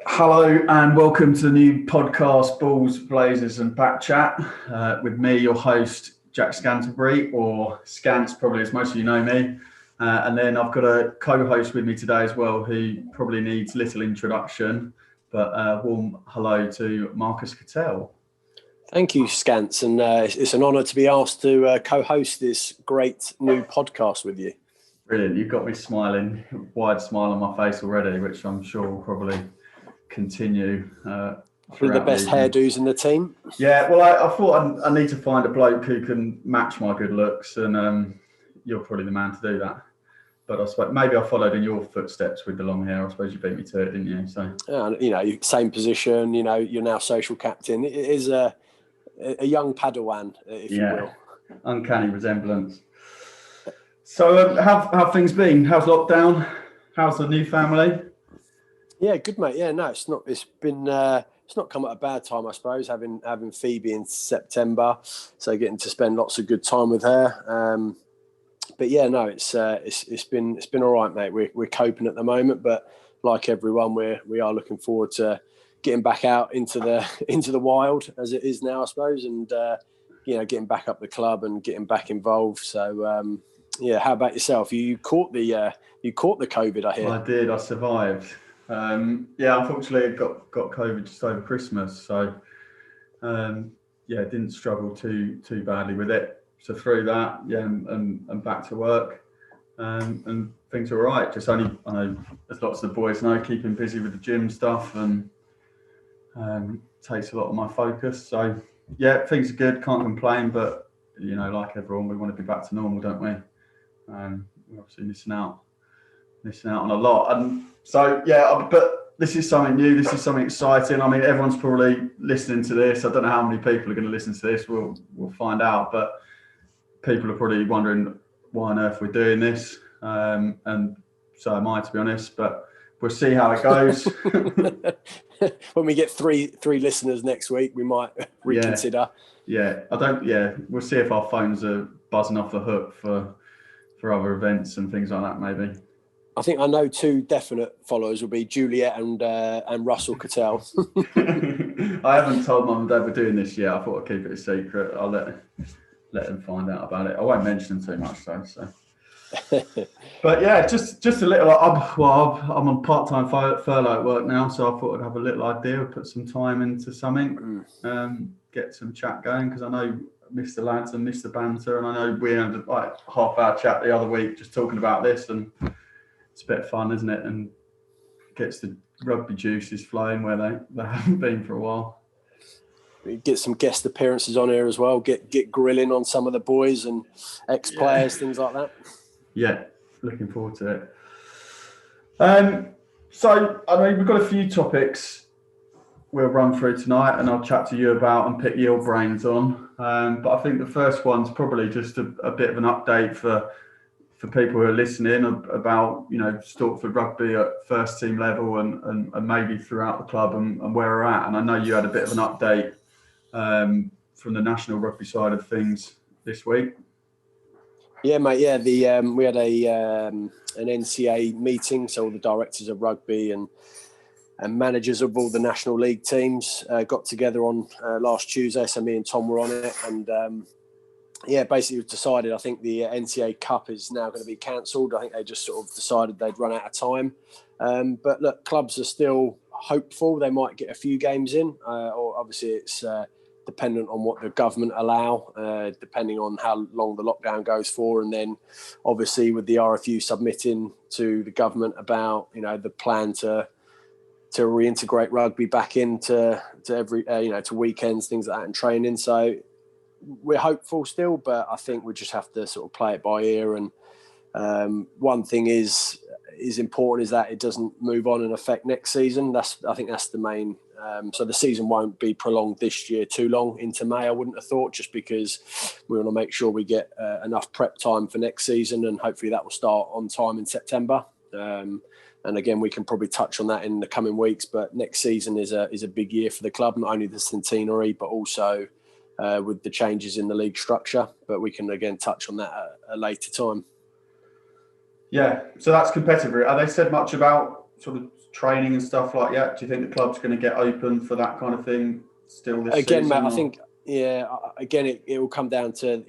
Hello and welcome to the new podcast, Balls, Blazers and Backchat, with me, your host, Jack Scantlebury, or Scants, probably as most of you know me. And then I've got a co-host with me today as well, who probably needs little introduction, but warm hello to Marcus Cattell. Thank you, Scants, and it's an honour to be asked to co-host this great new podcast with you. Brilliant, you've got me smiling, wide smile on my face already, which I'm sure will probably continue. Probably the best hairdos in the team. Yeah, well, I thought I need to find a bloke who can match my good looks, and you're probably the man to do that. But I suppose maybe I followed in your footsteps with the long hair. I suppose you beat me to it, didn't you? So same position. You're now social captain. It is a young Padawan, if you will. Uncanny resemblance. So, how things been? How's lockdown? How's the new family? Yeah, good, mate. Yeah, no, it's not. It's been. It's not come at a bad time, I suppose. Having Phoebe in September, so getting to spend lots of good time with her. But yeah, no, it's been all right, mate. We're coping at the moment, but like everyone, we are looking forward to getting back out into the wild as it is now, I suppose, and getting back up the club and getting back involved. So yeah, how about yourself? You caught the COVID, I hear. I did. I survived. Unfortunately, I got COVID just over Christmas, so didn't struggle too badly with it. So through that, and back to work, and things are all right. Just I know, as lots of the boys know, keeping busy with the gym stuff and takes a lot of my focus. So yeah, things are good. Can't complain, but like everyone, we want to be back to normal, don't we? We're obviously missing out on a lot. And so, but this is something new. This is something exciting. I mean, everyone's probably listening to this. I don't know how many people are going to listen to this. We'll find out. But people are probably wondering why on earth we're doing this. And so am I, to be honest. But we'll see how it goes. When we get three listeners next week, we might reconsider. We'll see if our phones are buzzing off the hook for other events and things like that, maybe. I think I know two definite followers will be Juliet and Russell Cattell. I haven't told Mum and Dad we're doing this yet. I thought I'd keep it a secret. I'll let them find out about it. I won't mention them too much though. So, but yeah, just a little. I'm on part-time furlough at work now, so I thought I'd have a little idea, put some time into something, get some chat going, because I know miss the lads and miss the banter, and I know we had like half-hour chat the other week just talking about this, and it's a bit of fun, isn't it? And gets the rugby juices flowing where they haven't been for a while. We get some guest appearances on here as well. Get grilling on some of the boys and ex-players, things like that. Yeah, looking forward to it. So I mean, we've got a few topics we'll run through tonight, and I'll chat to you about and pick your brains on. But I think the first one's probably just a bit of an update for people who are listening about, Stortford rugby at first team level and maybe throughout the club and where we're at. And I know you had a bit of an update from the national rugby side of things this week. Yeah, mate. Yeah, we had an NCA meeting, so all the directors of rugby and managers of all the National League teams got together on last Tuesday. So me and Tom were on it, and basically it was decided. I think the NCA Cup is now going to be cancelled. I think they just sort of decided they'd run out of time. But look, clubs are still hopeful they might get a few games in. Or obviously it's dependent on what the government allow, depending on how long the lockdown goes for, and then obviously with the RFU submitting to the government about the plan to reintegrate rugby back into every to weekends, things like that, and training. So we're hopeful still, but I think we just have to sort of play it by ear. And one thing is important is that it doesn't move on and affect next season. I think that's the main. So the season won't be prolonged this year too long into May, I wouldn't have thought, just because we want to make sure we get enough prep time for next season, and hopefully that will start on time in September. And again, we can probably touch on that in the coming weeks, but next season is a big year for the club, not only the centenary, but also with the changes in the league structure. But we can again touch on that at a later time. Yeah, so that's competitive. Have they said much about sort of training and stuff like that? Do you think the club's going to get open for that kind of thing still this Again, season? Matt, I think, again, it will come down to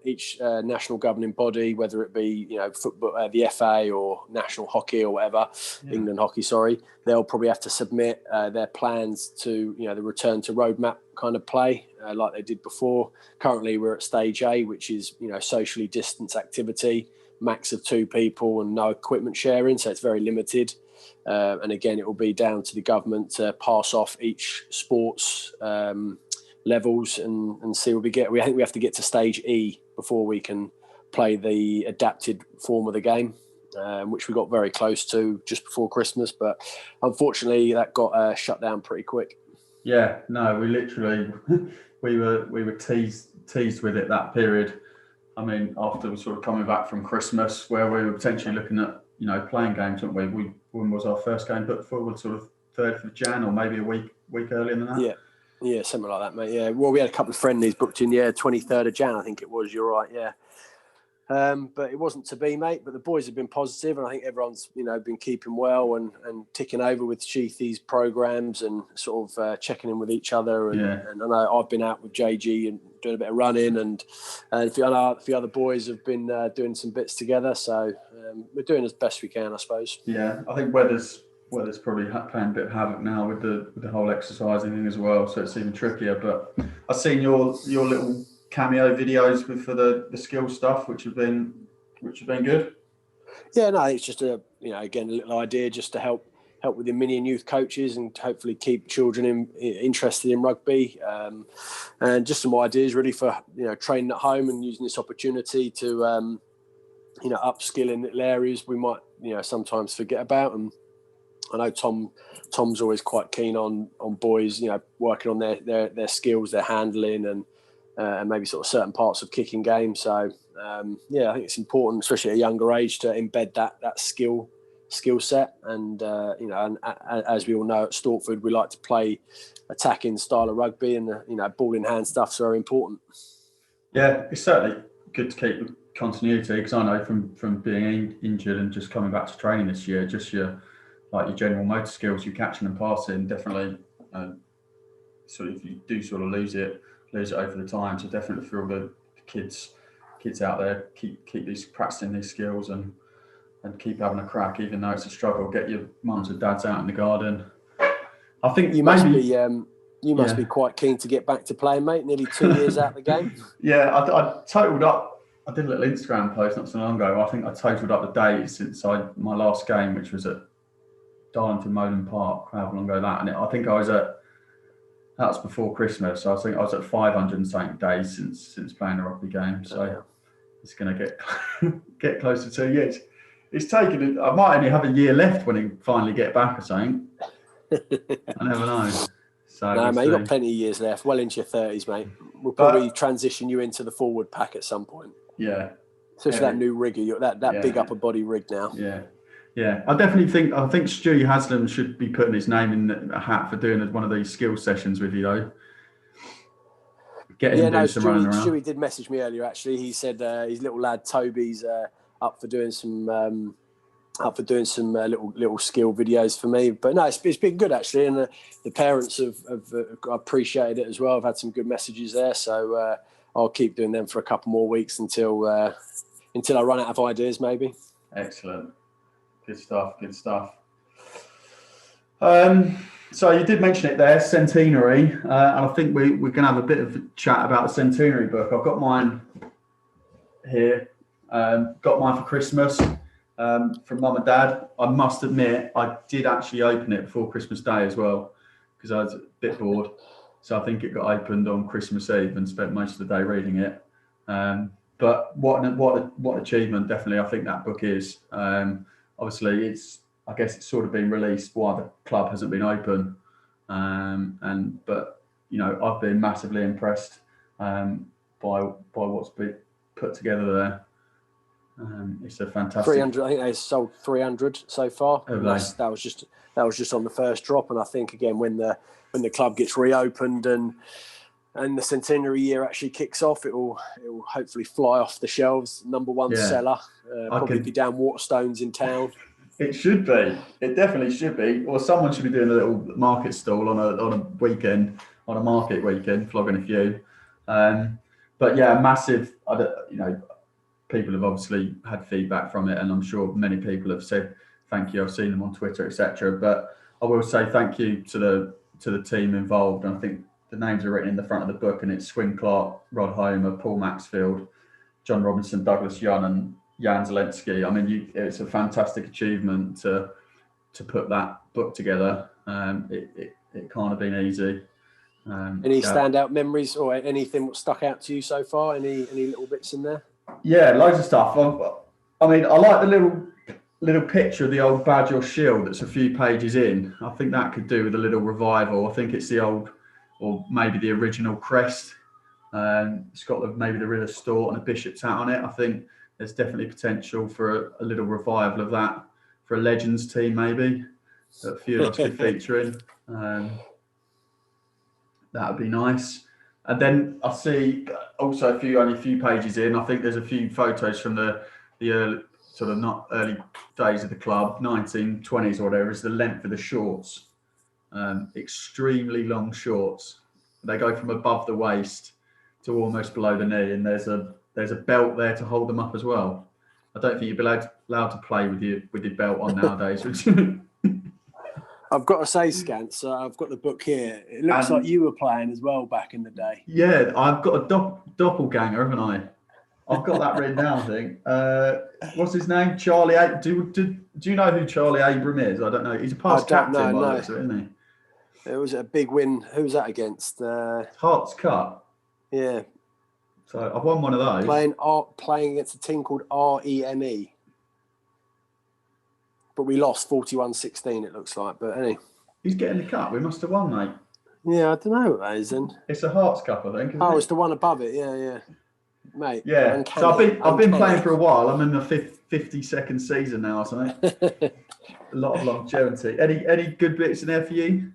each national governing body, whether it be football, the FA or national hockey or whatever, England hockey, sorry. They'll probably have to submit their plans to the return to roadmap kind of play like they did before. Currently, we're at stage A, which is socially distanced activity, max of 2 people and no equipment sharing, so it's very limited. And again, it will be down to the government to pass off each sports levels and see what we get. I think we have to get to stage E before we can play the adapted form of the game, which we got very close to just before Christmas. But unfortunately, that got shut down pretty quick. Yeah, no, we literally we were teased with it that period. I mean, after we sort of coming back from Christmas, where we were potentially looking at playing games, weren't we? When was our first game booked forward? Sort of 3rd of Jan, or maybe a week earlier than that. Yeah, something like that, mate. Yeah, well, we had a couple of friendlies booked in. 23rd of Jan, I think it was. You're right. Yeah. But it wasn't to be, mate. But the boys have been positive, and I think everyone's been keeping well and ticking over with Sheethy's programs and sort of checking in with each other. And I know I've been out with JG and doing a bit of running, and a few other boys have been doing some bits together. So we're doing as best we can, I suppose. Yeah, I think weather's probably playing a bit of havoc now with the whole exercising thing as well. So it's even trickier. But I've seen your little cameo videos for the skill stuff, which have been good. Yeah, no, it's just again, a little idea just to help with the mini and youth coaches and hopefully keep children interested in rugby, and just some ideas really for training at home and using this opportunity to upskill in little areas we might sometimes forget about. And I know Tom's always quite keen on boys working on their skills, their handling and maybe sort of certain parts of kicking game. So I think it's important, especially at a younger age, to embed that skill set. And and as we all know, at Stortford, we like to play attacking style of rugby, and ball in hand stuff's very important. Yeah, it's certainly good to keep continuity, because I know from being injured and just coming back to training this year, just your general motor skills, your catching and passing, definitely. So if you do sort of lose it over the time, so definitely for all the kids out there, keep practicing these skills and keep having a crack, even though it's a struggle. Get your mums and dads out in the garden. I think you must be quite keen to get back to playing, mate. Nearly 2 years out of the game. Yeah, I totaled up. I did a little Instagram post not so long ago. I think I totaled up the days since my last game, which was at Darlington Molan Park, however long ago that, and I think I was at. That was before Christmas, so I think I was at 500 and something days since playing a rugby game. So it's going to get close to 2 years. It's taken. I might only have a year left when I finally get back or something. I never know. So no, mate, you've got plenty of years left. Well into your 30s, mate. We'll probably transition you into the forward pack at some point. Yeah. Especially that new rig, that big upper body rig now. Yeah. Yeah, I think Stu Haslam should be putting his name in a hat for doing one of these skill sessions with you, though. Stewie did message me earlier. Actually, he said his little lad Toby's up for doing some little skill videos for me. But no, it's been good actually, and the parents have appreciated it as well. I've had some good messages there, so I'll keep doing them for a couple more weeks until I run out of ideas, maybe. Excellent. Good stuff. So you did mention it there, centenary, and I think we're going to have a bit of a chat about the centenary book. I've got mine here. Got mine for Christmas from Mum and Dad. I must admit, I did actually open it before Christmas Day as well, because I was a bit bored. So I think it got opened on Christmas Eve and spent most of the day reading it. But what an achievement, definitely, I think that book is. Obviously, I guess it's sort of been released while the club hasn't been open, but I've been massively impressed by what's been put together there. It's a fantastic. 300. I think they sold 300 so far. That was just on the first drop, and I think again when the club gets reopened and the centenary year actually kicks off, it will hopefully fly off the shelves. Number one seller, probably be down Waterstones in town. It should be. It definitely should be. Or someone should be doing a little market stall on a weekend, on a market weekend, flogging a few. But yeah, massive. People have obviously had feedback from it, and I'm sure many people have said thank you. I've seen them on Twitter, etc. But I will say thank you to the team involved. And I think the names are written in the front of the book, and it's Swin Clark, Rod Homer, Paul Maxfield, John Robinson, Douglas Young, and Jan Zelensky. I mean, it's a fantastic achievement to put that book together. It can't have been easy. Any standout memories or anything that stuck out to you so far? Any little bits in there? Yeah, loads of stuff. I mean, I like the little picture of the old badge or shield that's a few pages in. I think that could do with a little revival. I think it's the old, or maybe the original crest. It's got maybe the River Stort and a bishop's hat on it. I think there's definitely potential for a little revival of that for a Legends team, maybe that a few of us could feature in. That would be nice. And then I see also only a few pages in. I think there's a few photos from the early, sort of not early days of the club, 1920s or whatever. Is the length of the shorts, extremely long shorts. They go from above the waist to almost below the knee, and there's a belt there to hold them up as well. I don't think you'd be allowed to play with your belt on nowadays. I've got to say, Scants, I've got the book here. It looks like you were playing as well back in the day. Yeah, I've got a doppelganger, haven't I? I've got that written down, I think. What's his name? Charlie. Do you know who Charlie Abram is? I don't know. He's a past captain, no. Isn't he? It was a big win. Who was that against? Hearts Cup. Yeah. So I've won one of those. Playing against a team called REME. But we lost 41-16, it looks like. But anyway. He's getting the cup. We must have won, mate. Yeah, I don't know what that is then. It's a Hearts Cup, I think. Isn't it? It's the one above it. Yeah. Mate. Yeah. So I've been playing for a while. I'm in the 52nd season now or something. A lot of longevity. Any good bits in there for you?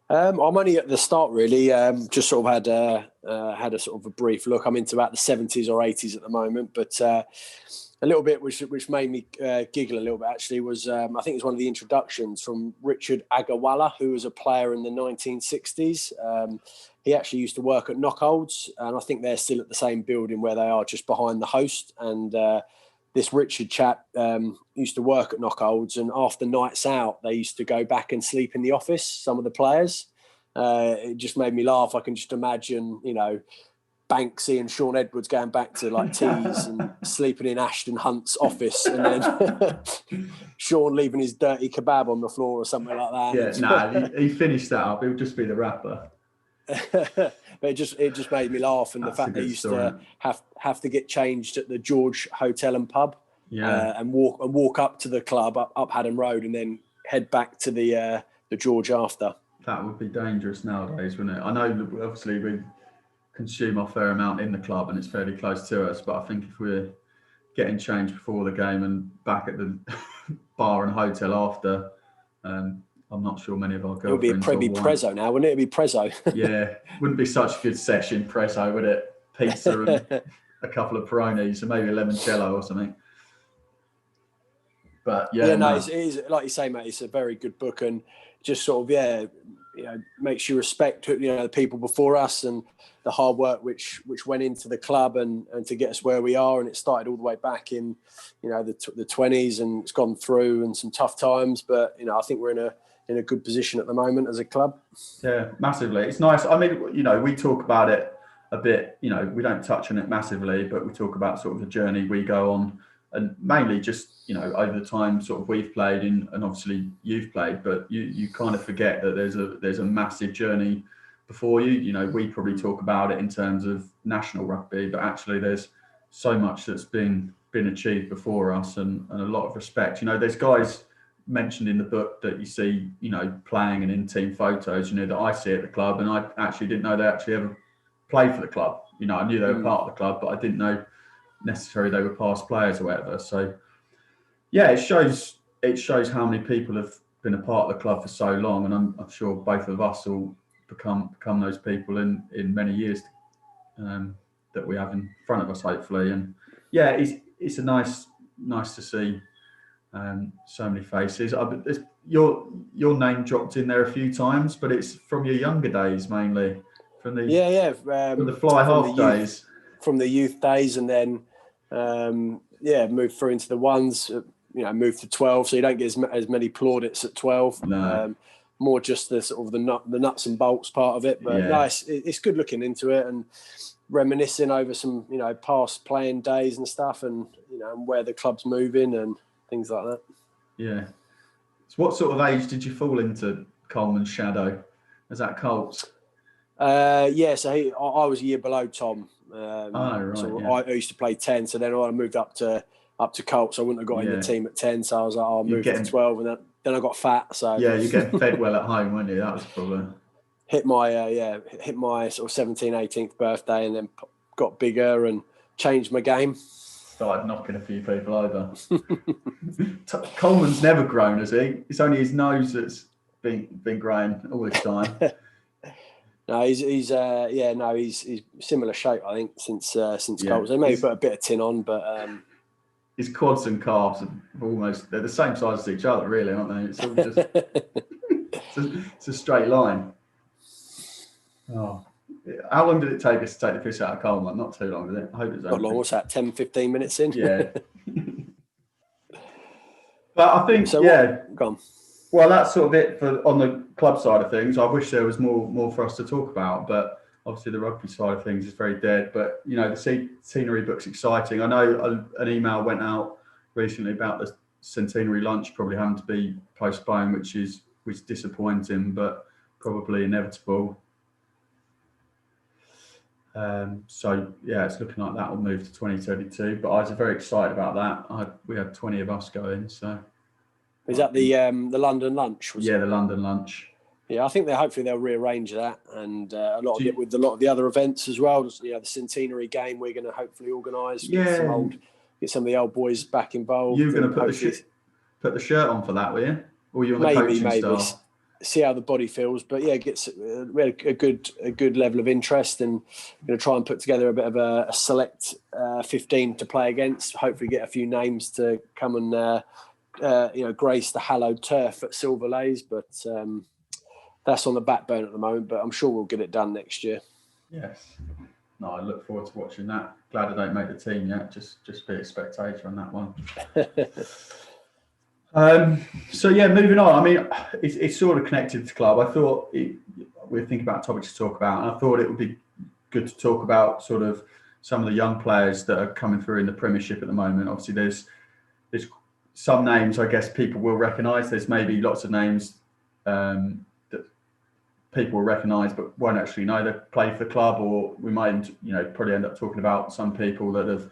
I'm only at the start, really. Just sort of had a sort of a brief look. I'm into about the 70s or 80s at the moment, but a little bit which made me giggle a little bit actually was I think it was one of the introductions from Richard Agawala, who was a player in the 1960s. He actually used to work at Knockholds, and I think they're still at the same building where they are, just behind the host. And this Richard chap used to work at Knockholds, and after nights out, they used to go back and sleep in the office, some of the players. It just made me laugh. I can just imagine, Banksy and Sean Edwards going back to like teas and sleeping in Ashton Hunt's office, and then Sean leaving his dirty kebab on the floor or something like that. Yeah, he finished that up. He'll just be the rapper. But it just made me laugh, and the fact they used to have to get changed at the George Hotel and Pub, and walk up to the club up Haddon Road, and then head back to the George after. That would be dangerous nowadays, wouldn't it? I know obviously we consume a fair amount in the club and it's fairly close to us, but I think if we're getting changed before the game and back at the bar and hotel after, I'm not sure many of our girlfriends. It would be Prezzo now, wouldn't it? It'd be Prezzo. Yeah, wouldn't be such a good session, Prezzo, would it? Pizza and a couple of Peronis and maybe a limoncello or something. But it is, like you say, mate, it's a very good book, and just sort of makes you respect the people before us and the hard work which went into the club and to get us where we are. And it started all the way back in the 20s, and it's gone through and some tough times, but I think we're in a good position at the moment as a club. Yeah, massively. It's nice. I mean, we talk about it a bit, we don't touch on it massively, but we talk about sort of the journey we go on, and mainly just over the time sort of we've played and obviously you've played, but you kind of forget that there's a massive journey before you. We probably talk about it in terms of national rugby, but actually there's so much that's been achieved before us, and a lot of respect. There's guys mentioned in the book that you see playing and in team photos that I see at the club, and I actually didn't know they actually ever played for the club. I knew they were part of the club, but I didn't know necessarily they were past players or whatever. So yeah, it shows how many people have been a part of the club for so long, and I'm sure both of us will become those people in many years that we have in front of us, hopefully. And yeah, it's a nice to see So many faces. Your name dropped in there a few times, but it's from your younger days mainly, from the from the fly half days, from the youth days, and then moved through into the ones. Moved to 12, so you don't get as many plaudits at 12. No. More just the sort of the nuts and bolts part of it. But it's good looking into it and reminiscing over some past playing days and stuff, and and where the club's moving and things like that. Yeah. So what sort of age did you fall into Coleman's shadow? Was that Colts? So I was a year below Tom. I used to play 10, so then I moved up to Colts. I wouldn't have got in the team at 10, so I was like, I'll move to 12, and then I got fat. So yeah, you're getting fed well at home, weren't you? That was the problem. Hit my sort of 17th, 18th birthday, and then got bigger and changed my game. Started knocking a few people over. Coleman's never grown, has he? It's only his nose that's been growing all this time. No, he's similar shape, I think, since Colts. They maybe put a bit of tin on, but his quads and calves are they're the same size as each other, really, aren't they? It's all just it's a straight line. Oh. How long did it take us to take the piss out of Coleman? Not too long, did it? I hope it's not long. What's that, 10, 15 minutes in? Yeah. But I think, go on. Well, that's sort of it on the club side of things. I wish there was more for us to talk about, but obviously the rugby side of things is very dead. But, the centenary book's exciting. I know an email went out recently about the centenary lunch probably having to be postponed, which is disappointing, but probably inevitable. It's looking like that will move to 2032. But I was very excited about that. We had 20 of us going. So, is that the London lunch? The London lunch. Yeah, I think hopefully they'll rearrange that, and a lot of the other events as well. The centenary game we're going to hopefully organise. Get some of the old boys back involved. You're going to put the shirt on for that, were you? Or you on the coaching staff? See how the body feels, but we had a good level of interest, and going to try and put together a bit of a select 15 to play against. Hopefully, get a few names to come and grace the hallowed turf at Silver Lays, but that's on the back burner at the moment. But I'm sure we'll get it done next year. Yes. No, I look forward to watching that. Glad I don't make the team yet. Just be a spectator on that one. Moving on. I mean, it's sort of connected to club. I thought we're thinking about topics to talk about, and I thought it would be good to talk about sort of some of the young players that are coming through in the Premiership at the moment. Obviously, there's some names I guess people will recognise. There's maybe lots of names that people will recognise but won't actually know they play for the club, or we might probably end up talking about some people that have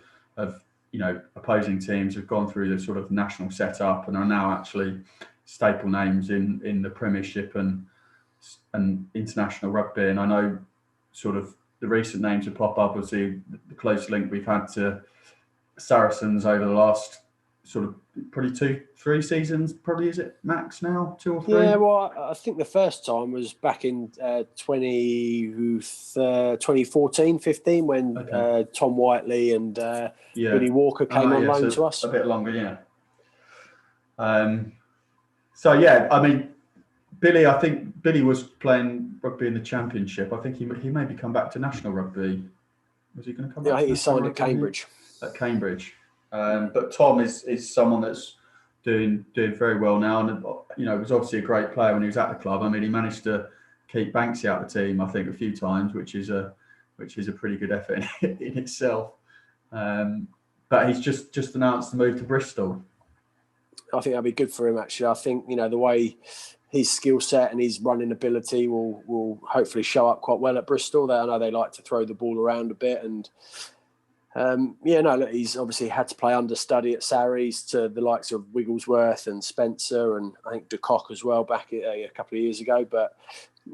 opposing teams have gone through the sort of national setup and are now actually staple names in the Premiership and international rugby. And I know sort of the recent names that pop up, obviously the close link we've had to Saracens over the last sort of probably 2-3 seasons, probably, is it max now, 2 or 3? Yeah, well, I think the first time was back in 2014-15 when Tom Whiteley and Billy Walker came on loan to us. A bit longer, yeah. I mean, I think Billy was playing rugby in the Championship. I think he maybe come back to national rugby. Was he going to come back? Yeah, I think he signed at Cambridge. But Tom is someone that's doing very well now, and was obviously a great player when he was at the club. I mean, he managed to keep Banksy out of the team, I think, a few times, which is a pretty good effort in itself. But he's just announced the move to Bristol. I think that'd be good for him, actually. I think the way his skill set and his running ability will hopefully show up quite well at Bristol. I know they like to throw the ball around a bit, and he's obviously had to play understudy at Sarries to the likes of Wigglesworth and Spencer, and I think de Kock as well back a couple of years ago. But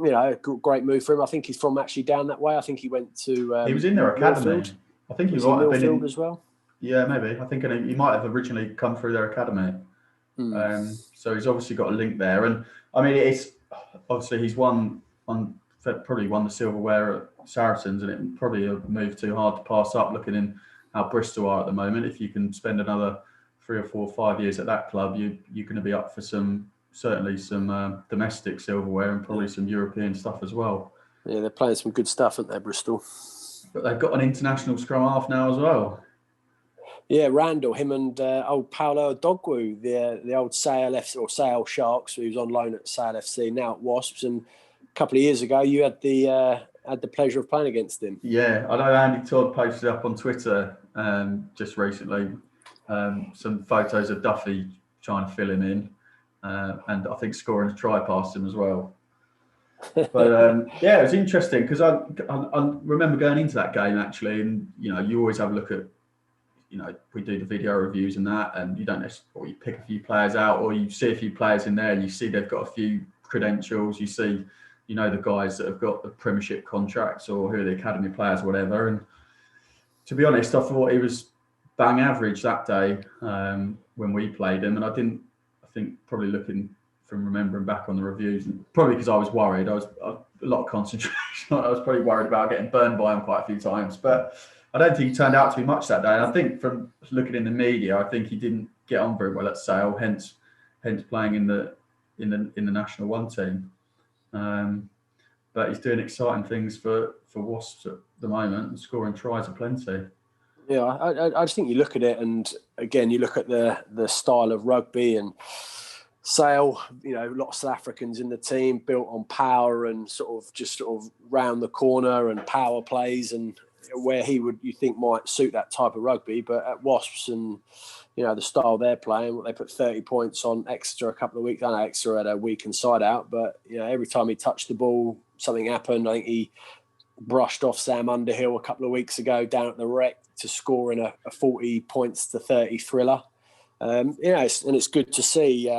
a great move for him. I think he's from actually down that way. I think he went to. He was in their academy. I think he might have been in as well. Yeah, maybe. I think he might have originally come through their academy. So he's obviously got a link there, and I mean, it's obviously he's probably won the silverware at Saracens, and it probably a move too hard to pass up looking in how Bristol are at the moment. If you can spend another 3 or 4 or 5 years at that club, you're going to be up for certainly some domestic silverware and probably some European stuff as well. Yeah, they're playing some good stuff, aren't they, Bristol? But they've got an international scrum half now as well. Yeah, Randall, him and old Paolo Dogwu, the old Sale FC or Sale Sharks, who was on loan at Sale FC, now at Wasps. And a couple of years ago, you had the pleasure of playing against him. Yeah, I know Andy Todd posted up on Twitter just recently some photos of Duffy trying to fill him in, and I think scoring a try past him as well. But yeah, it was interesting because I remember going into that game actually, and you always have a look at, we do the video reviews and that, and you don't necessarily, or you pick a few players out, or you see a few players in there and you see they've got a few credentials. You see, the guys that have got the Premiership contracts or who are the academy players, or whatever. And to be honest, I thought he was bang average that day when we played him. And I think probably looking from remembering back on the reviews, and probably because I was worried, I was a lot of concentration. I was probably worried about getting burned by him quite a few times, but I don't think he turned out to be much that day. And I think from looking in the media, I think he didn't get on very well at Sale, hence playing in the National One team. But he's doing exciting things for Wasps at the moment and scoring tries aplenty. Yeah, I just think you look at it, and again, you look at the style of rugby and Sale, lots of South Africans in the team, built on power and sort of round the corner and power plays, and where you think might suit that type of rugby. But at Wasps and the style they're playing, they put 30 points on Exeter a couple of weeks. I know Exeter had a week inside out, but every time he touched the ball, something happened. I think he brushed off Sam Underhill a couple of weeks ago down at the Rec to score in a 40 points to 30 thriller. And it's good to see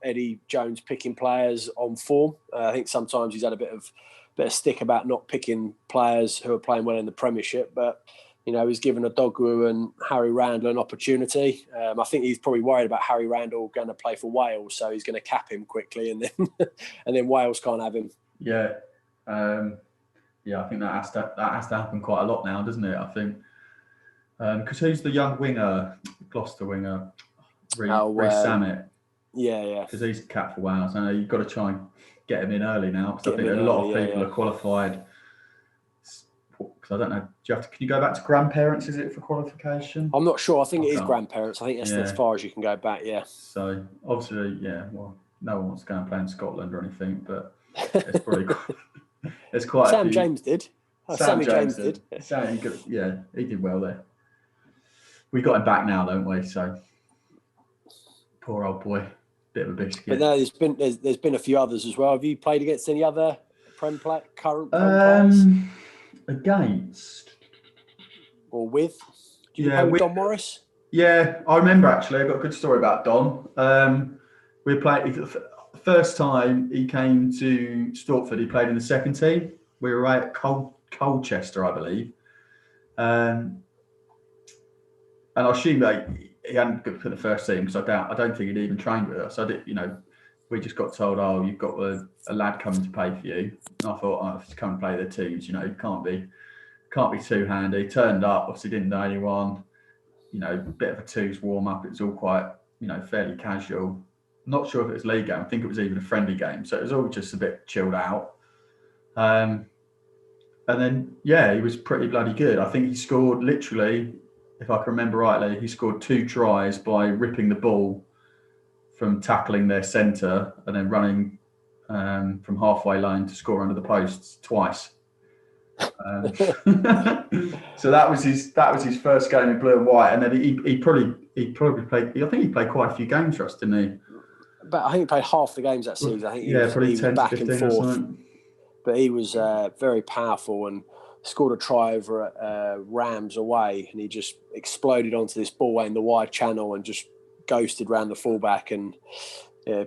Eddie Jones picking players on form. I think sometimes he's had a bit of stick about not picking players who are playing well in the Premiership, but he's given Adogwu and Harry Randall an opportunity. I think he's probably worried about Harry Randall going to play for Wales, so he's going to cap him quickly, and then Wales can't have him. Yeah, I think that has to happen quite a lot now, doesn't it? I think because who's the young winger, Gloucester winger, Reece Samet? Yeah. Because he's capped for Wales. I know you've got to try and get him in early now, because I think a lot of people are qualified. Because I don't know, can you go back to grandparents? Is it for qualification? I'm not sure. I think it is grandparents. I think that's as far as you can go back. Yeah. So obviously, well, no one wants to go and play in Scotland or anything, but it's probably it's quite. Sam James did. Sammy James did. He did well there. We got him back now, don't we? So poor old boy, bit of a biscuit. But no, there's been a few others as well. Have you played against any other current Prem players? Against or with? Do you play with Don Morris? Yeah, I remember actually. I got a good story about Don. We played the first time he came to Stortford. He played in the second team. We were right at Colchester, I believe. And I assume that he hadn't got to the first team, because I don't think he'd even trained with us. We just got told, you've got a lad coming to play for you. And I thought, I have to come and play the teams. Can't be too handy. Turned up, obviously didn't know anyone. Bit of a twos warm up. It was all quite, fairly casual. Not sure if it was league game. I think it was even a friendly game. So it was all just a bit chilled out. And then, he was pretty bloody good. I think he scored literally, if I can remember rightly, he scored 2 tries by ripping the ball from tackling their centre and then running from halfway line to score under the posts twice. So that was his first game in blue and white, and then he probably played. I think he played quite a few games for us, didn't he? But I think he played half the games that season. I think he probably was 10 back to 15 and forth. But he was very powerful and scored a try over at Rams away, and he just exploded onto this ball in the wide channel and just ghosted round the fullback, and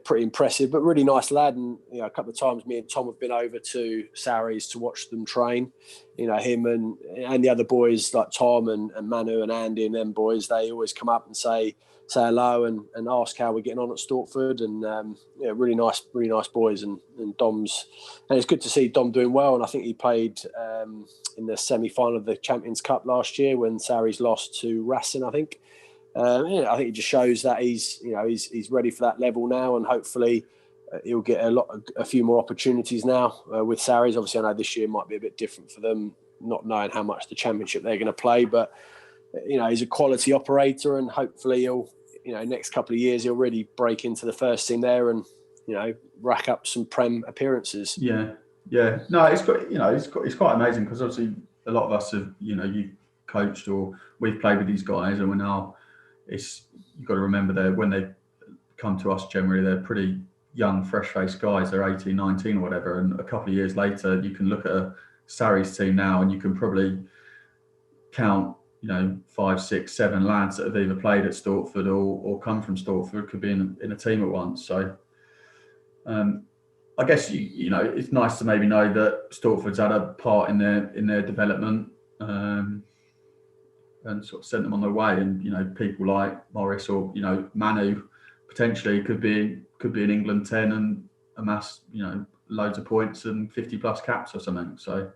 pretty impressive, but really nice lad. And a couple of times me and Tom have been over to Sarries to watch them train. Him and the other boys like Tom and Manu and Andy and them boys, they always come up and say hello and ask how we're getting on at Stortford, and really nice boys, and Dom's, and it's good to see Dom doing well. And I think he played in the semi-final of the Champions Cup last year when Sarries lost to Racing, I think. I think it just shows that he's ready for that level now, and hopefully he'll get a few more opportunities now with Sarries. Obviously, I know this year might be a bit different for them, not knowing how much the Championship they're going to play, but he's a quality operator, and hopefully he'll, next couple of years he'll really break into the first team there and rack up some Prem appearances. Yeah. No, it's quite amazing, because obviously a lot of us have you coached or we've played with these guys, and we're now, you've got to remember that when they come to us, generally they're pretty young, fresh-faced guys. They're 18, 19 or whatever, and a couple of years later you can look at a Sarries team now and you can probably count 5, 6, 7 lads that have either played at Stortford or come from Stortford, could be in a team at once. So I guess it's nice to maybe know that Stortford's had a part in their development, and sort of sent them on their way. And people like Morris or Manu potentially could be in England 10 and amass loads of points and 50 plus caps or something. So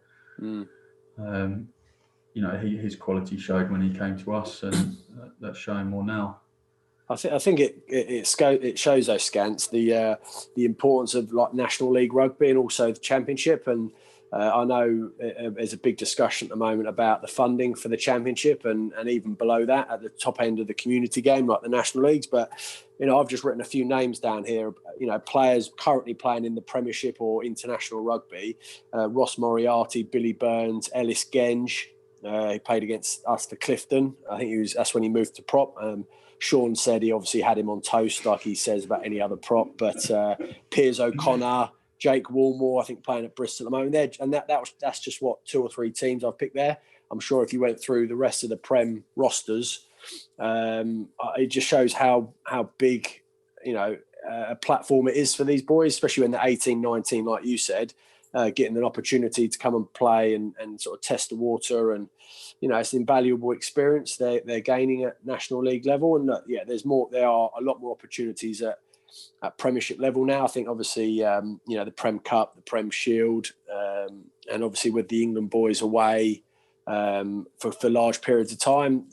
his quality showed when he came to us, and that's showing more now. I think it shows those Scants the importance of like National League rugby and also the Championship. And I know there's a big discussion at the moment about the funding for the Championship and even below that at the top end of the community game, like the National Leagues. But I've just written a few names down here. Players currently playing in the Premiership or International Rugby: Ross Moriarty, Billy Burns, Ellis Genge. He played against us for Clifton. I think that's when he moved to prop. Sean said he obviously had him on toast, like he says about any other prop. But Piers O'Connor, Jake Woolmore, I think playing at Bristol at the moment. And that's just 2 or 3 teams I've picked there. I'm sure if you went through the rest of the Prem rosters, it just shows how big a platform it is for these boys, especially when they're 18, 19, like you said. Getting an opportunity to come and play and sort of test the water, and it's an invaluable experience they're gaining at National League level. And there are a lot more opportunities at Premiership level now. I think obviously the Prem Cup, the Prem Shield, and obviously with the England boys away for large periods of time,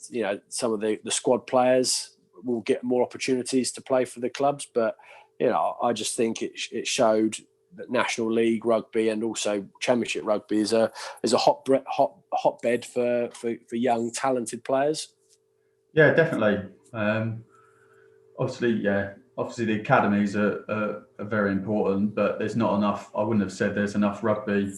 some of the squad players will get more opportunities to play for the clubs. But I just think it showed that National League rugby and also Championship rugby is a hotbed for young talented players. Yeah, definitely. Obviously the academies are very important, but there's not enough. I wouldn't have said there's enough rugby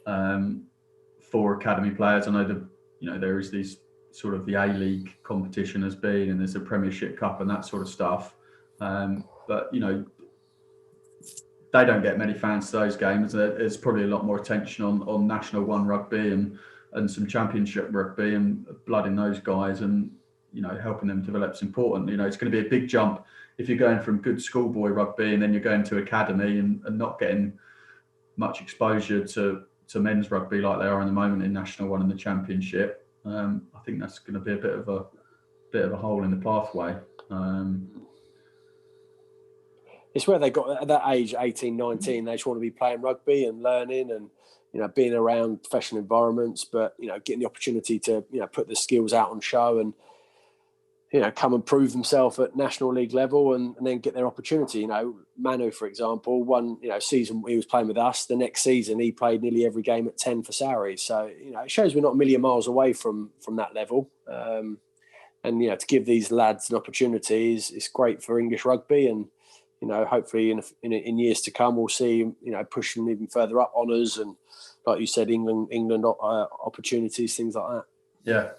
for academy players. I know there is this sort of the A-League competition has been, and there's a Premiership Cup and that sort of stuff. But they don't get many fans to those games. There's probably a lot more attention on National One rugby and some Championship rugby and blooding those guys and helping them develop is important. It's going to be a big jump if you're going from good schoolboy rugby and then you're going to academy and not getting much exposure to men's rugby like they are in the moment in National One and the Championship. I think that's going to be a bit of a hole in the pathway. It's where they got at that age, 18, 19, they just want to be playing rugby and learning and, being around professional environments, but, getting the opportunity to, put the skills out on show and, come and prove themselves at National League level and then get their opportunity. Manu, for example, one, season he was playing with us. The next season, he played nearly every game at 10 for Sarries. So, it shows we're not a million miles away from that level. And, to give these lads an opportunity is great for English rugby. And, hopefully in years to come, we'll see, pushing even further up honours and, like you said, England opportunities, things like that. Yeah.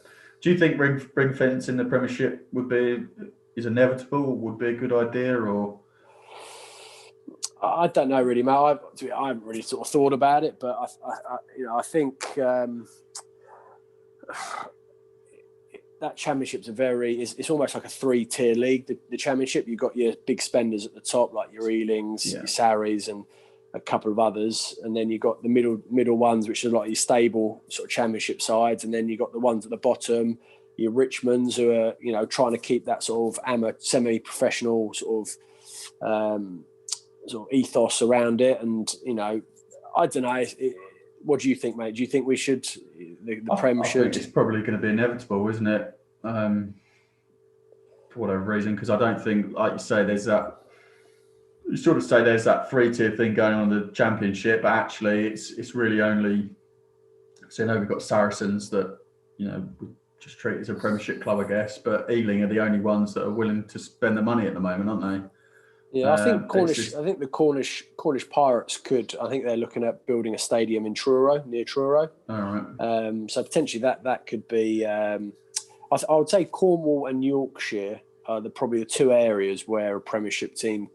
Do you think ring fence in the Premiership is inevitable? Would be a good idea, or? I don't know really, mate. I haven't really sort of thought about it, but I think that Championship's it's almost like a 3-tier league. The Championship, you've got your big spenders at the top, like your Ealings, your Sarries, and a couple of others, and then you've got the middle ones, which are like your stable sort of Championship sides, and then you've got the ones at the bottom, your Richmonds, who are trying to keep that sort of semi-professional sort of ethos around it. And I don't know. What do you think, mate? Do you think we should? The Prem should? I think it's probably going to be inevitable, isn't it? for whatever reason, because I don't think, like you say, there's that. You sort of say there's that 3-tier thing going on in the Championship, but actually it's really only. So I know we've got Saracens that we just treat as a Premiership club, I guess, but Ealing are the only ones that are willing to spend the money at the moment, aren't they? Yeah, I think the Cornish Pirates could. I think they're looking at building a stadium in Truro, near Truro. All right. So potentially that could be. I would say Cornwall and Yorkshire are probably the two areas where a Premiership team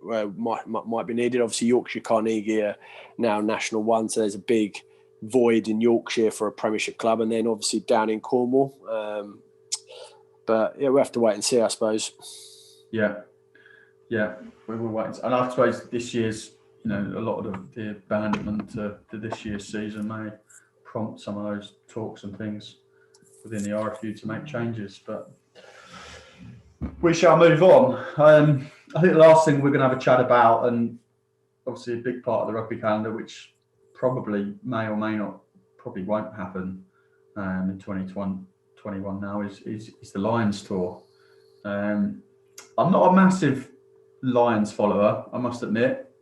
might be needed. Obviously, Yorkshire Carnegie are now National 1, so there's a big void in Yorkshire for a Premiership club, and then obviously down in Cornwall. But yeah, we have to wait and see, I suppose. Yeah, we will wait. And I suppose this year's, a lot of the abandonment to this year's season may prompt some of those talks and things within the RFU to make changes. But we shall move on. I think the last thing we're going to have a chat about, and obviously a big part of the rugby calendar, which probably may or may not, probably won't happen in 2021 now, is the Lions tour. I'm not a massive Lions follower, I must admit.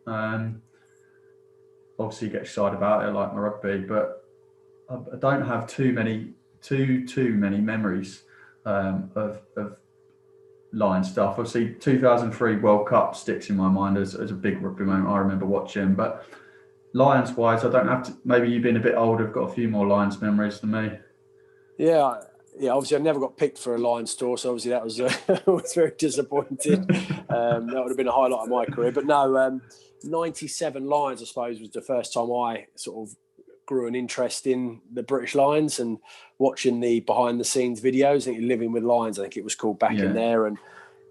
Obviously, get excited about it, like my rugby, but I don't have too many memories of Lions stuff. Obviously, 2003 World Cup sticks in my mind as a big rugby moment I remember watching. But Lions-wise, I don't have to. Maybe you've been a bit older, have got a few more Lions memories than me. Yeah. Obviously, I never got picked for a Lions tour, so obviously that was was very disappointed. That would have been a highlight of my career. But no, 97 Lions, I suppose, was the first time I sort of grew an interest in the British Lions and watching the behind-the-scenes videos. I think Living with Lions, I think it was called back in there, and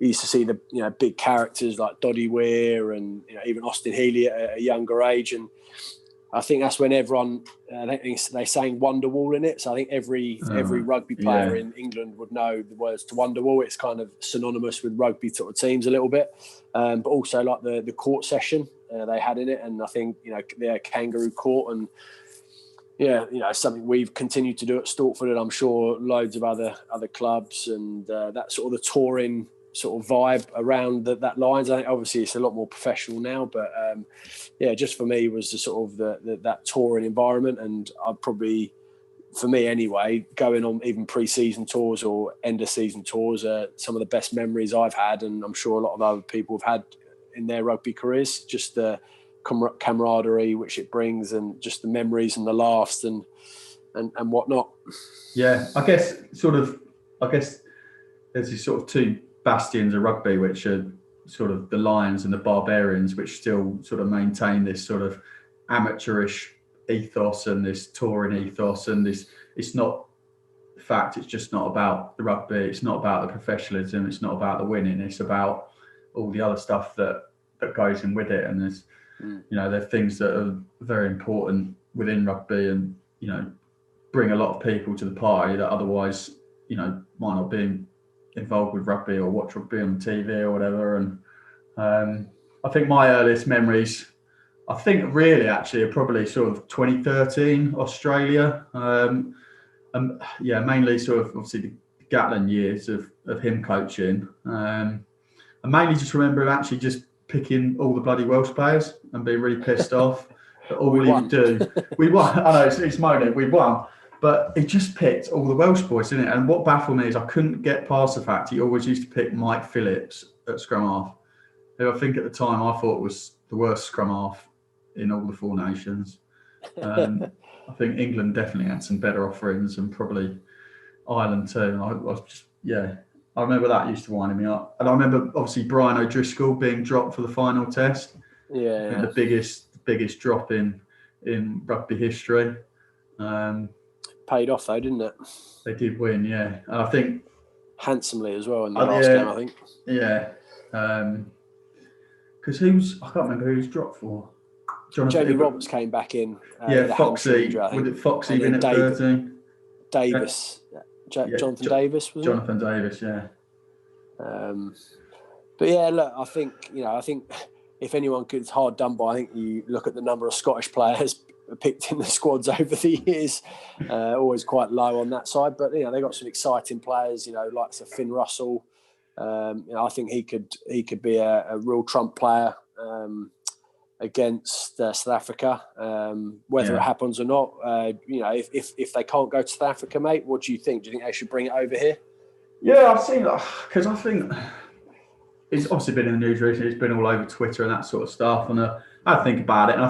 you used to see the big characters like Doddy Weir and even Austin Healey at a younger age. And I think that's when everyone they sang Wonderwall in it. So I think every rugby player in England would know the words to Wonderwall. It's kind of synonymous with rugby sort of teams a little bit, but also like the court session they had in it, and I think their kangaroo court, and something we've continued to do at Stortford, and I'm sure loads of other clubs, and that sort of the touring sort of vibe around that Lions. I think obviously it's a lot more professional now, but just for me was the sort of that touring environment, and I'd probably, for me anyway, going on even pre-season tours or end of season tours are some of the best memories I've had, and I'm sure a lot of other people have had in their rugby careers. Just the camaraderie which it brings, and just the memories and the laughs and whatnot. Yeah, I guess there's these sort of two bastions of rugby, which are sort of the Lions and the Barbarians, which still sort of maintain this sort of amateurish ethos and this touring ethos, and this, it's not, in fact, it's just not about the rugby, it's not about the professionalism, it's not about the winning, it's about all the other stuff that goes in with it. And there's there are things that are very important within rugby, and bring a lot of people to the party that otherwise might not be involved with rugby or watch rugby on TV or whatever. And I think my earliest memories, I think really actually are probably sort of 2013 Australia, and mainly sort of obviously the Gatlin years of him coaching. I mainly just remember actually just picking all the bloody Welsh players and being really pissed off that all he would do. We won. I know it's moaning. We won. But he just picked all the Welsh boys, didn't it? And what baffled me is I couldn't get past the fact he always used to pick Mike Phillips at scrum half, who I think at the time I thought was the worst scrum half in all the Four Nations. I think England definitely had some better offerings, and probably Ireland too. And I was just, I remember that used to wind me up. And I remember obviously Brian O'Driscoll being dropped for the final test. Yeah. The biggest drop in rugby history. Paid off though, didn't it? They did win, yeah. And I think handsomely as well in the last game, I think. Yeah. Because I can't remember who he was dropped for. Jamie Roberts came back in. Foxy. Injury, was it Foxy in at 13? Davis. Jonathan Davis, wasn't Jonathan Davis, yeah. But yeah, look, I think if anyone gets hard done by, I think you look at the number of Scottish players picked in the squads over the years, always quite low on that side. But they got some exciting players, likes of Finn Russell, I think he could be a real trump player against South Africa. Whether it happens or not, if they can't go to South Africa, mate, what do you think? Do you think they should bring it over here? Yeah, I've seen that, because I think it's obviously been in the news recently. It's been all over Twitter and that sort of stuff. And I think about it, and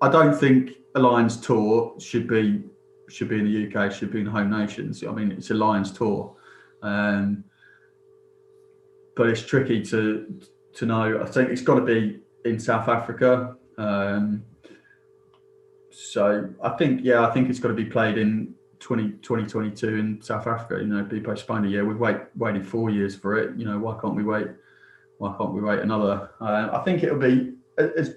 I don't think a Lions tour should be in the UK. Should be in home nations. I mean, it's a Lions tour, but it's tricky to know. I think it's got to be in South Africa. So I think it's got to be played in 2022 in South Africa. Be postponed a year. We've waited 4 years for it. Why can't we wait? Why can't we wait another? I think it'll be as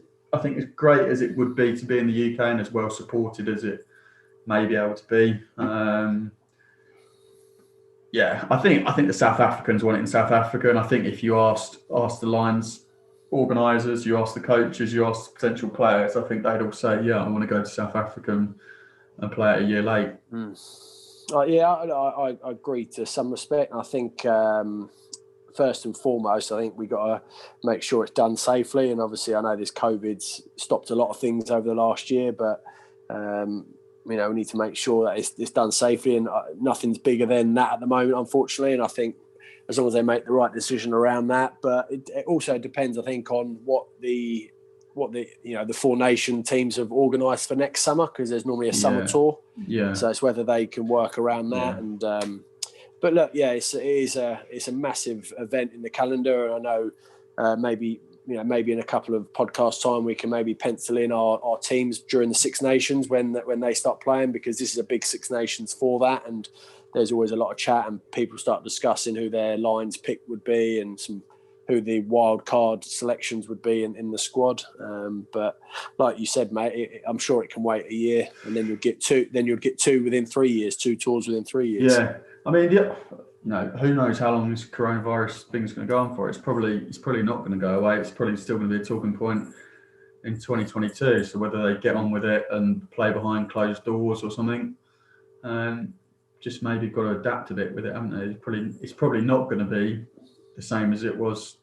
great as it would be to be in the UK and as well supported as it may be able to be. I think the South Africans want it in South Africa, and I think if you asked the Lions organisers, you asked the coaches, you asked potential players, I think they'd all say, yeah, I want to go to South Africa and play it a year late. I agree to some respect. I think first and foremost, I think we got to make sure it's done safely. And obviously, I know this COVID's stopped a lot of things over the last year, but we need to make sure that it's done safely. And nothing's bigger than that at the moment, unfortunately. And I think as long as they make the right decision around that, but it also depends, I think, on what the Four Nation teams have organised for next summer, because there's normally a summer tour. Yeah. So it's whether they can work around that. Yeah. And but look, it's a massive event in the calendar, and I know maybe in a couple of podcast time we can maybe pencil in our teams during the Six Nations when they start playing, because this is a big Six Nations for that, and there's always a lot of chat and people start discussing who their Lions pick would be and who the wild card selections would be in the squad. But like you said, mate, I'm sure it can wait a year, and then you'll get two. Then you'll get two within 3 years, 2 tours within 3 years. Yeah, I mean, who knows how long this coronavirus thing's going to go on for? It's probably not going to go away. It's probably still going to be a talking point in 2022. So whether they get on with it and play behind closed doors or something, just maybe got to adapt a bit with it, haven't they? It's probably not going to be the same as it was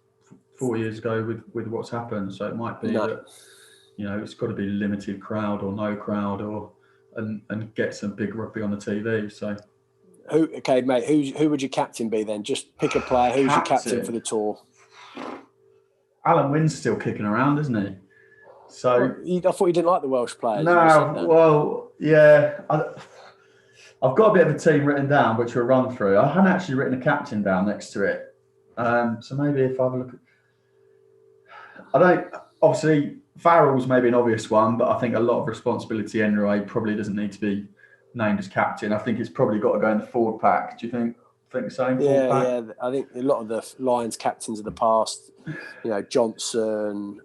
4 years ago with what's happened. So it might be that it's got to be limited crowd or no crowd, and get some big rugby on the TV. So okay, mate, who would your captain be then? Just pick a player. Who's your captain for the tour? Alan Wynn's still kicking around, isn't he? So I thought you didn't like the Welsh players. No, well, yeah. I've got a bit of a team written down, which we'll run through. I hadn't actually written a captain down next to it. So maybe if I have a look at... Obviously, Farrell's maybe an obvious one, but I think a lot of responsibility anyway probably doesn't need to be named as captain. I think it's probably got to go in the forward pack. Do you think the same? Yeah. I think a lot of the Lions captains of the past, Johnson,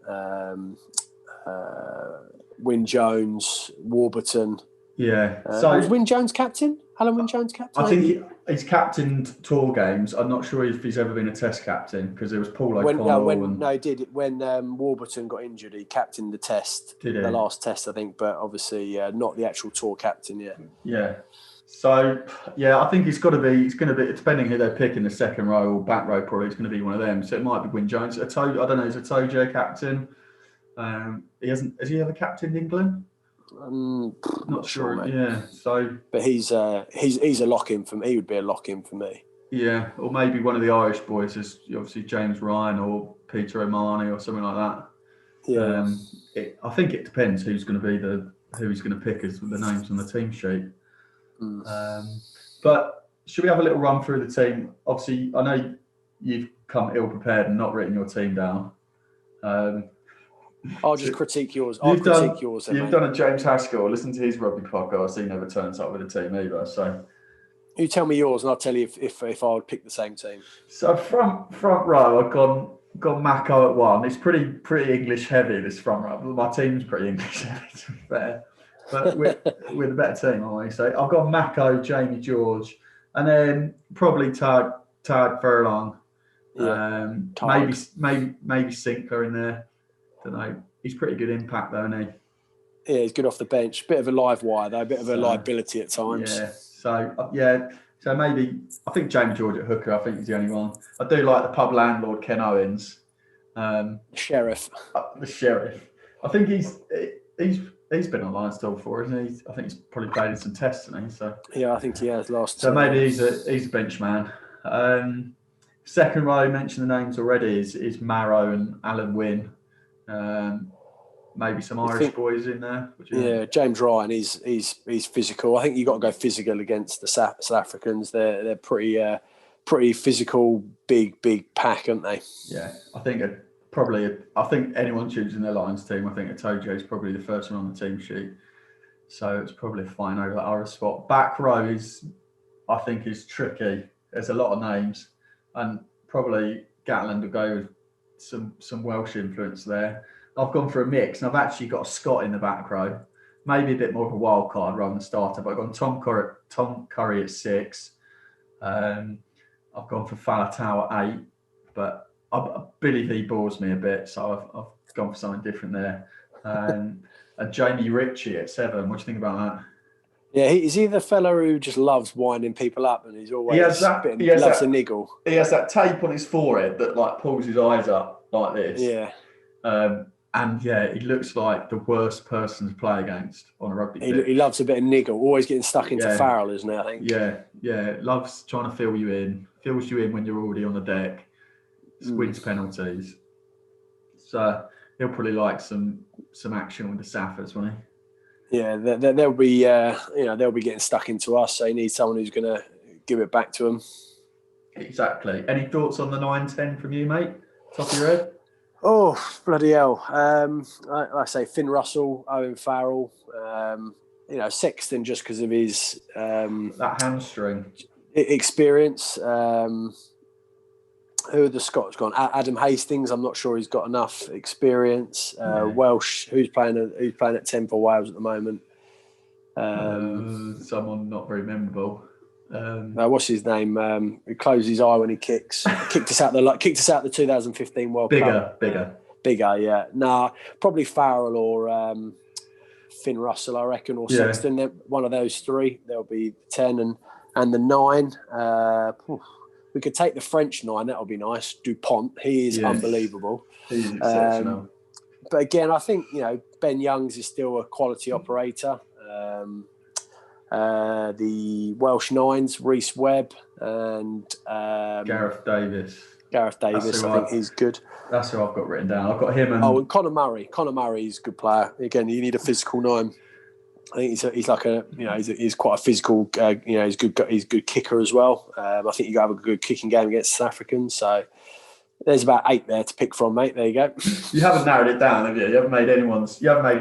Wyn Jones, Warburton. Yeah. Was Wyn Jones captain? Alan Wyn Jones captain? I think he's captained tour games. I'm not sure if he's ever been a test captain, because there was Paul O'Connell. He did. When Warburton got injured, he captained the test. Did he? The last test, I think, but obviously not the actual tour captain yet. Yeah. So, I think it's going to be, depending who they pick in the second row or back row, probably it's going to be one of them. So it might be Wyn Jones. I don't know, is Atojo captain? Has he ever captained England? Not sure, mate. Yeah. So, but he's a lock-in for me. He would be a lock-in for me. Yeah, or maybe one of the Irish boys is obviously James Ryan or Peter O'Mahony or something like that. Yeah. I think it depends who he's going to pick as the names on the team sheet. But should we have a little run through the team? Obviously, I know you've come ill prepared and not written your team down. I'll just critique yours. You've done a James Haskell. Listen to his rugby podcast. He never turns up with a team either. So you tell me yours, and I'll tell you if I would pick the same team. So front row, I've gone Mako at 1. It's pretty English heavy, this front row. My team's pretty English heavy, to be fair. But we're the better team, aren't we? So I've got Mako, Jamie George, and then probably Tag Furlong. Yeah, maybe Sinkler in there. Don't know. He's pretty good impact though, isn't he? Yeah, he's good off the bench. Bit of a live wire though, a bit of a liability at times. Yeah. So So maybe, I think James George at hooker, I think he's the only one. I do like the pub landlord, Ken Owens. Sheriff. The Sheriff. I think he's been online still for, isn't he? I think he's probably played in some tests, hasn't he? So yeah, I think he has last. So maybe he's a bench man. Second row, mentioned the names already, is Marrow and Alan Wynne. Maybe some Irish boys in there. Yeah, James Ryan, he's physical. I think you've got to go physical against the South Africans. They're pretty physical, big pack, aren't they? Yeah, I think I think anyone choosing their Lions team, I think Atojo is probably the first one on the team sheet. So it's probably fine over that Irish spot. Back row is tricky. There's a lot of names, and probably Gatland will go with some Welsh influence there. I've gone for a mix, and I've actually got a Scot in the back row. Maybe a bit more of a wild card rather than starter, but I've gone Tom Curry at 6. I've gone for Falatau at 8, but Billy V bores me a bit, so I've gone for something different there. And Jamie Ritchie at 7. What do you think about that? Yeah, is he the fella who just loves winding people up, and he's always loves a niggle? He has that tape on his forehead that like pulls his eyes up like this. Yeah. And yeah, he looks like the worst person to play against on a rugby pitch. He loves a bit of niggle, always getting stuck into Farrell, isn't he, I think? Yeah. Loves trying to fills you in when you're already on the deck. Wins penalties. So he'll probably like some action with the Saffers, won't he? Yeah, they'll be they'll be getting stuck into us, so he needs someone who's going to give it back to them. Exactly. Any thoughts on the 9-10 from you, mate? Top of your head? Oh, bloody hell. Like I say, Finn Russell, Owen Farrell, Sexton just because of his... that hamstring. Experience. Who are the Scots gone? Adam Hastings, I'm not sure he's got enough experience. Welsh, who's playing at 10 for Wales at the moment? Someone not very memorable. What's his name? He closed his eye when he kicks. kicked us out the 2015 World Cup. Bigger, yeah. Nah, probably Farrell or Finn Russell, I reckon, or Sexton. One of those three. There'll be 10 and the 9. We could take the French 9. That'll be nice. Dupont. He is unbelievable. He's exceptional. But again, I think Ben Youngs is still a quality operator. The Welsh 9s, Reece Webb and Gareth Davis. I think he's good. That's who I've got written down. I've got him and... and Conor Murray. Conor Murray is a good player. Again, you need a physical 9. I think he's like he's quite a physical. He's good. He's a good kicker as well. I think you got to have a good kicking game against South Africans. So there's about 8 there to pick from, mate. There you go. You haven't narrowed it down, have you? You haven't made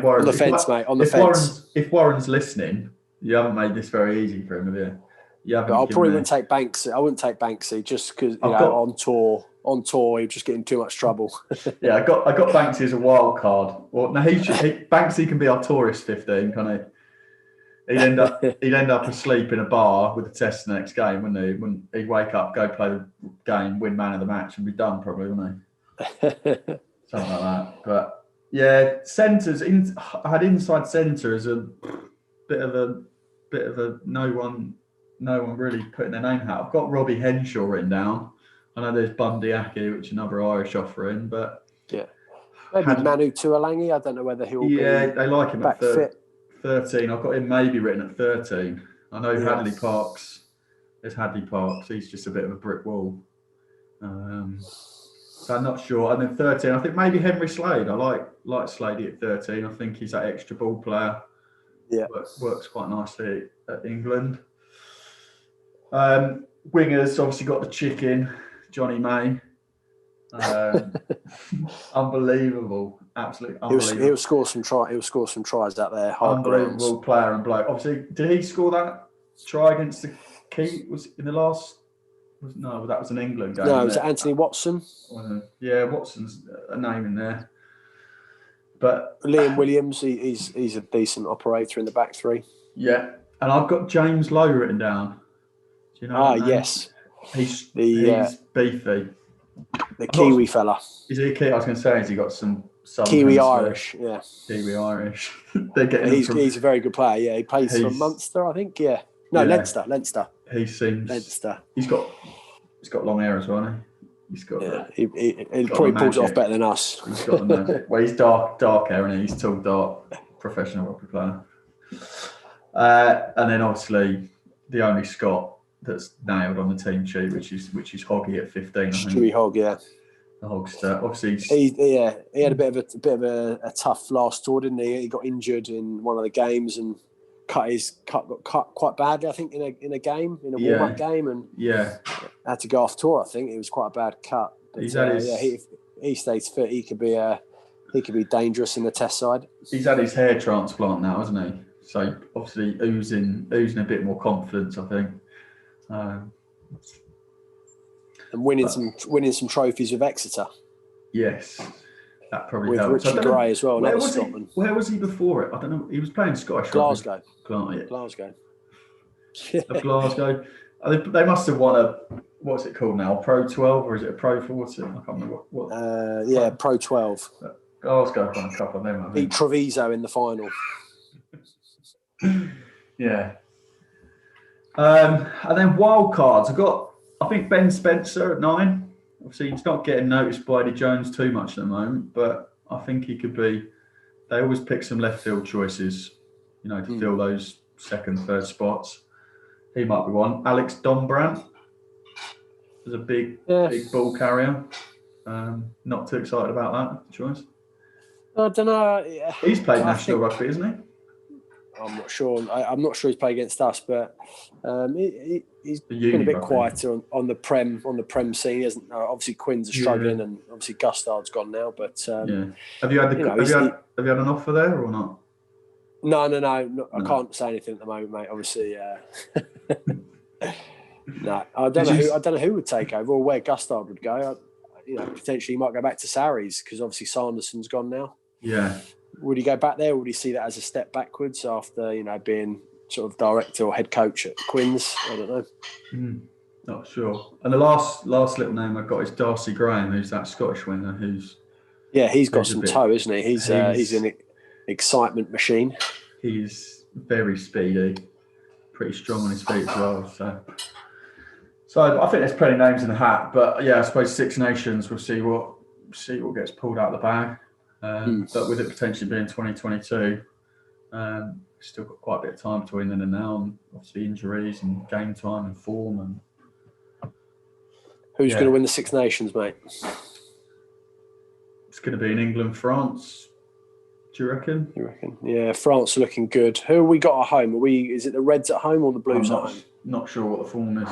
Warren on the fence, mate. On the fence. If Warren's listening, you haven't made this very easy for him, have you? But I probably wouldn't take Banksy. I wouldn't take Banksy just because on tour he'd just get in too much trouble. Yeah, I got Banksy as a wild card. Well, no, Banksy can be our tourist 15, can't he? He'd end up asleep in a bar with the test the next game, wouldn't he? When he'd wake up, go play the game, win man of the match, and be done probably, wouldn't he? Something like that. But yeah, centres. I had inside centre as a bit of a no one really putting their name out. I've got Robbie Henshaw written down. I know there's Bundy Aki, which is another Irish offering, but yeah, maybe Manu Tuolangi. I don't know whether he'll be they like him back fit. 13. I've got him maybe written at 13. I know Hadley Parks. There's Hadley Parks. He's just a bit of a brick wall. So I'm not sure. And then 13, I think maybe Henry Slade. I like Slade at 13. I think he's that extra ball player. Yeah, works quite nicely at England. Wingers obviously got the chicken, Johnny May. Unbelievable, absolutely unbelievable. He'll score some tries out there. Unbelievable player and bloke. Obviously, did he score that try against the Key? Was in the last? No, that was an England game. No, it was Anthony Watson. Yeah, Watson's a name in there. But Liam Williams, he's a decent operator in the back 3. Yeah, and I've got James Lowe written down. Do you know? Yes. He's beefy. The Kiwi fella. Is he a Kiwi? I was going to say, has he got some Kiwi Irish? Yeah. Kiwi Irish. They're getting he's a very good player. Yeah, he plays for Munster, I think. Yeah. No, Leinster. he seems Leinster. He's got long hair as well, hasn't he? He's got he probably pulls it off better than us. He's got the magic. Well, he's dark hair, and he's tall, dark, professional rugby player. And then obviously the only Scot that's nailed on the team sheet, which is Hoggy at 15. Stewie Hogg, yeah. The Hogster, obviously. He had a bit of a tough last tour, didn't he? He got injured in one of the games and got cut quite badly, I think, in a warm-up game, and had to go off tour. I think it was quite a bad cut. But, if he stays fit, he could be dangerous in the test side. He's had his hair transplant now, hasn't he? So obviously oozing a bit more confidence, I think. And winning some trophies with Exeter. Yes, that probably with helped. Richie Gray as well. Where was he before it? I don't know. He was playing Scottish. Glasgow. Glasgow. Of Glasgow. They must have won a, what's it called now? Pro 12 or is it a Pro 14? I can't remember what. Pro 12. Glasgow won a couple of them. Beat Treviso in the final. Yeah. And then wild cards. I think Ben Spencer at 9. Obviously, he's not getting noticed by Eddie Jones too much at the moment, but I think he could be. They always pick some left field choices, to fill those second, third spots. He might be one. Alex Dombrandt is a big ball carrier. Not too excited about that choice. I don't know. He's played national rugby, isn't he? I'm not sure. I'm not sure he's played against us, but he's been a bit quieter on the prem scene. He hasn't. Obviously, Quinn's are struggling, and obviously Gustard's gone now. But have you had an offer there or not? No. I can't say anything at the moment, mate. Obviously, no. I don't know who would take over or where Gustard would go. Potentially he might go back to Sarries because obviously Sanderson's gone now. Yeah. Would he go back there? Or would he see that as a step backwards after being sort of director or head coach at Quins? I don't know. Not sure. And the last little name I've got is Darcy Graham, who's that Scottish winner. He's got some toe, isn't he? He's an excitement machine. He's very speedy, pretty strong on his feet as well. So I think there's plenty of names in the hat, but I suppose Six Nations. We'll see what gets pulled out of the bag. But with it potentially being 2022, still got quite a bit of time between then and now, and obviously injuries and game time and form. And who's going to win the Six Nations, mate? It's going to be in England, France. Do you reckon? Yeah, France are looking good. Who have we got at home? Is it the Reds at home or the Blues at home? Not sure what the form is.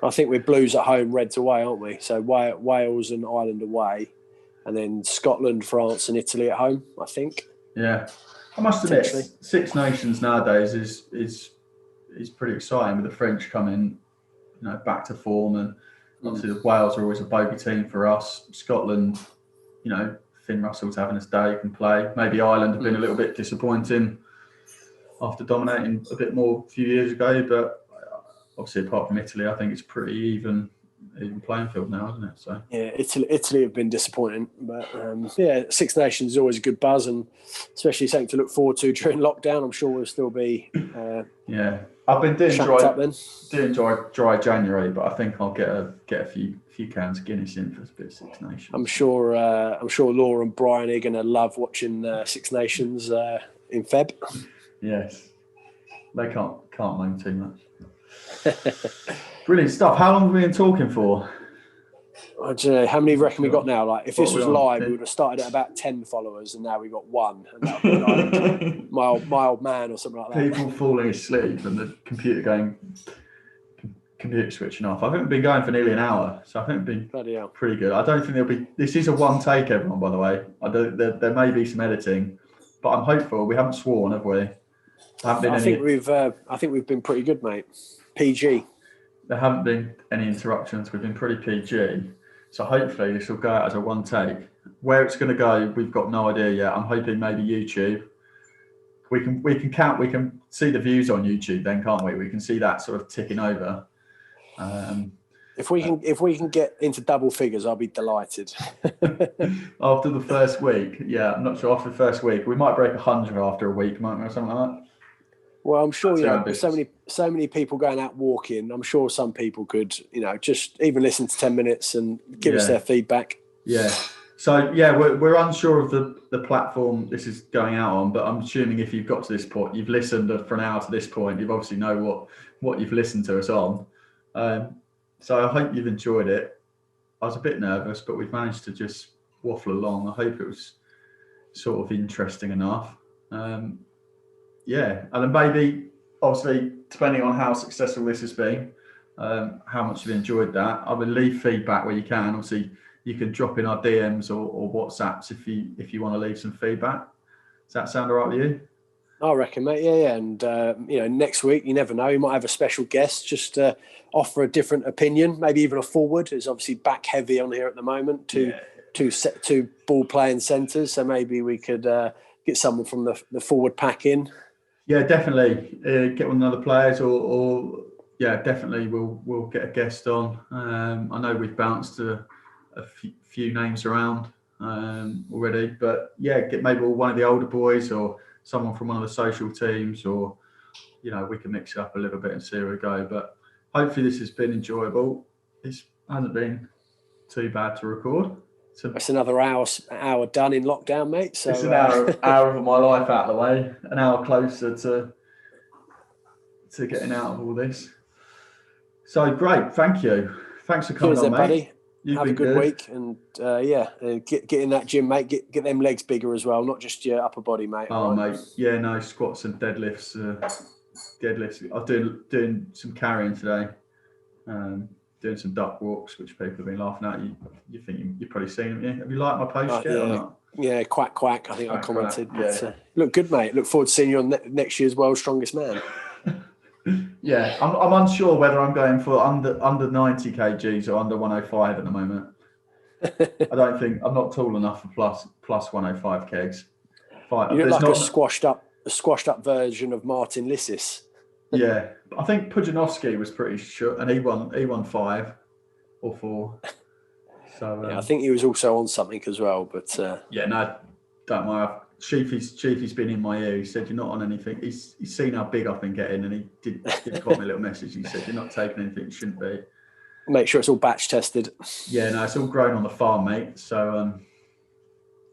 I think we're Blues at home, Reds away, aren't we? So Wales and Ireland away, and then Scotland, France, and Italy at home, I think. Yeah, I must admit, Six Nations nowadays is pretty exciting with the French coming, back to form, and obviously the Wales are always a bogey team for us. Scotland, Finn Russell's having his day, can play. Maybe Ireland have been a little bit disappointing after dominating a bit more a few years ago, but obviously apart from Italy, I think it's pretty even playing field now, isn't it? So Italy have been disappointing, but Six Nations is always a good buzz, and especially something to look forward to during lockdown. I'm sure we'll still be. I've been doing dry January, but I think I'll get a few cans of Guinness in for a bit of Six Nations. I'm sure Laura and Brian are going to love watching Six Nations in Feb. Yes, they can't moan too much. Brilliant stuff. How long have we been talking for? I don't know. How many reckon we got now? Like, if this was live, we would have started at about 10 followers, and now we got 1. And that would be like my old man or something like that. People falling asleep and the computer switching off. I think we've been going for nearly an hour, so I think we've been pretty good. I don't think there'll be. This is a one take, everyone. By the way, there may be some editing, but I'm hopeful. We haven't sworn, have we? I think we've been pretty good, mate. PG. There haven't been any interruptions. We've been pretty PG. So hopefully this will go out as a one take. Where it's going to go, we've got no idea yet. I'm hoping maybe YouTube. We can see the views on YouTube then, can't we? We can see that sort of ticking over. If we can get into double figures, I'll be delighted. After the first week, I'm not sure. After the first week, we might break 100 after a week, might we, or something like that. Well, I'm sure, That's you our know, ambitions. so many people going out walking. I'm sure some people could, you know, just even listen to 10 minutes and give us their feedback. Yeah. So yeah, we're unsure of the platform this is going out on, but I'm assuming if you've got to this point, you've listened for an hour to this point, you've obviously know what you've listened to us on. So I hope you've enjoyed it. I was a bit nervous, but we've managed to just waffle along. I hope it was sort of interesting enough. Yeah, and then maybe, obviously, depending on how successful this has been, how much you've enjoyed that, I would leave feedback where you can. Obviously, you can drop in our DMs or WhatsApps if you want to leave some feedback. Does that sound all right with you? I reckon, mate. Yeah. And, you know, next week, you never know, you might have a special guest, just offer a different opinion, maybe even a forward. It's obviously back heavy on here at the moment, two ball playing centres. So maybe we could get someone from the forward pack in. Yeah, definitely. Get one of the other players or yeah, definitely we'll get a guest on. I know we've bounced a few names around already, but yeah, get maybe one of the older boys or someone from one of the social teams, or you know, we can mix it up a little bit and see where we go. But hopefully this has been enjoyable. It hasn't been too bad to record. It's another hour done in lockdown, mate. So it's an hour of my life out of the way, an hour closer to getting out of all this. So great, thank you. Thanks for coming cheers on, there, mate. Buddy. You've Have been a good week, and get in that gym, mate. Get them legs bigger as well, not just your upper body, mate. Oh, mate, yeah, no, squats and deadlifts. I'm doing some carrying today. Doing some duck walks, which people have been laughing at. You think you've probably seen them, yeah? Have you liked my post yet or not? Yeah, quack. I think I commented. Yeah. But, look good, mate. Look forward to seeing you on next year's World's Strongest Man. Yeah, I'm unsure whether I'm going for under 90 kgs or under 105 at the moment. I don't think I'm not tall enough for plus 105 kegs. You look like a squashed up version of Martin Lissis. Yeah, I think Pujanovsky was pretty short, and he won 5 or 4. So I think he was also on something as well. But yeah, no, don't worry. Chiefy's been in my ear. He said, "You're not on anything." He's seen how big I've been getting, and he did pop me a little message. He said, "You're not taking anything you shouldn't be." Make sure it's all batch tested. Yeah, no, it's all grown on the farm, mate. So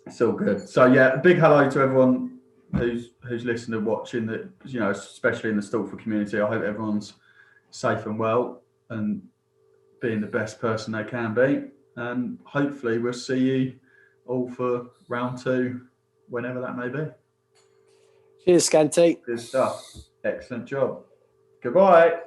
it's all good. So yeah, a big hello to everyone who's listening and watching. That, you know, especially in the Stortford community. I hope everyone's safe and well and being the best person they can be. And hopefully we'll see you all for round 2, whenever that may be. Cheers, Scanty. Good stuff. Excellent job. Goodbye.